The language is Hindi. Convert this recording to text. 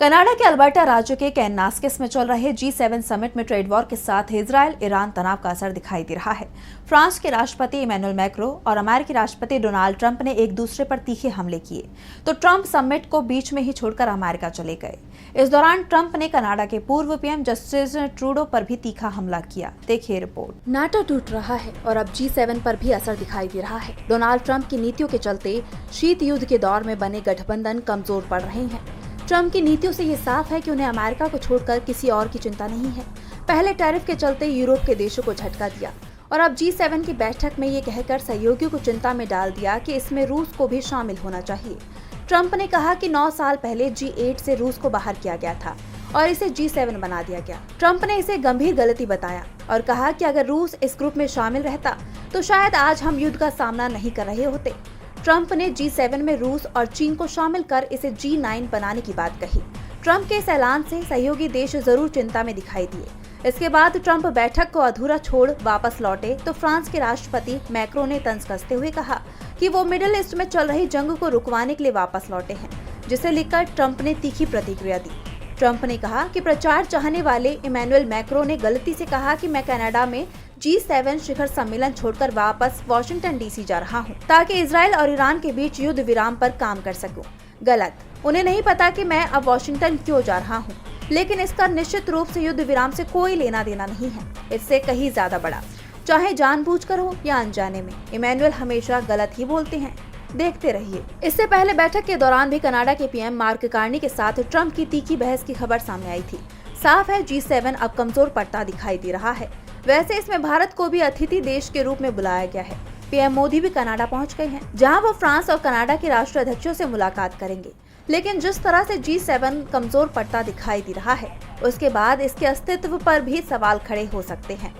कनाडा के अल्बर्टा राज्य के कैननास्किस में चल रहे G7 समिट में ट्रेड वॉर के साथ इजराइल ईरान तनाव का असर दिखाई दे रहा है। फ्रांस के राष्ट्रपति इमैनुअल मैक्रो और अमेरिकी राष्ट्रपति डोनाल्ड ट्रंप ने एक दूसरे पर तीखे हमले किए, तो ट्रंप समिट को बीच में ही छोड़कर अमेरिका चले गए। इस दौरान ट्रंप ने कनाडा के पूर्व पीएम जस्टिन ट्रूडो पर भी तीखा हमला किया। देखिए रिपोर्ट। नाटो टूट रहा है और अब G7 पर भी असर दिखाई दे रहा है। डोनाल्ड ट्रंप की नीतियों के चलते शीत युद्ध के दौर में बने गठबंधन कमजोर पड़ रहे हैं। ट्रंप की नीतियों से ये साफ है कि उन्हें अमेरिका को छोड़कर किसी और की चिंता नहीं है। पहले टैरिफ के चलते यूरोप के देशों को झटका दिया और अब G7 की बैठक में ये कहकर सहयोगियों को चिंता में डाल दिया कि इसमें रूस को भी शामिल होना चाहिए। ट्रंप ने कहा कि 9 साल पहले G8 से रूस को बाहर किया गया था और इसे G7 बना दिया गया। ट्रंप ने इसे गंभीर गलती बताया और कहा कि अगर रूस इस ग्रुप में शामिल रहता तो शायद आज हम युद्ध का सामना नहीं कर रहे होते। ट्रंप ने G7 में रूस और चीन को शामिल कर इसे G9 बनाने की बात कही। ट्रंप के इस ऐलान से सहयोगी देश जरूर चिंता में दिखाई दिए। इसके बाद ट्रंप बैठक को अधूरा छोड़ वापस लौटे तो फ्रांस के राष्ट्रपति मैक्रो ने तंज कसते हुए कहा कि वो मिडिल ईस्ट में चल रही जंग को रुकवाने के लिए वापस लौटे हैं, जिसे लेकर ट्रंप ने तीखी प्रतिक्रिया दी। ट्रंप ने कहा कि प्रचार चाहने वाले इमैनुअल मैक्रो ने गलती से कहा कि मैं कनाडा में G7 शिखर सम्मेलन छोड़कर वापस वॉशिंगटन डीसी जा रहा हूं, ताकि इजराइल और ईरान के बीच युद्ध विराम पर काम कर सकूं। गलत। उन्हें नहीं पता कि मैं अब वॉशिंगटन क्यों जा रहा हूं, लेकिन इसका निश्चित रूप से युद्ध विराम से कोई लेना देना नहीं है। इससे कहीं ज्यादा बड़ा, चाहे जानबूझकर हो या अनजाने में, इमैनुअल हमेशा गलत ही बोलते हैं। देखते रहिए। इससे पहले बैठक के दौरान भी कनाडा के पीएम मार्क कार्नी के साथ ट्रंप की तीखी बहस की खबर सामने आई थी। साफ है G7 अब कमजोर पड़ता दिखाई दे रहा है। वैसे इसमें भारत को भी अतिथि देश के रूप में बुलाया गया है। पीएम मोदी भी कनाडा पहुंच गए हैं, जहां वो फ्रांस और कनाडा के राष्ट्राध्यक्षों से मुलाकात करेंगे। लेकिन जिस तरह से G7 कमजोर पड़ता दिखाई दे रहा है, उसके बाद इसके अस्तित्व पर भी सवाल खड़े हो सकते हैं।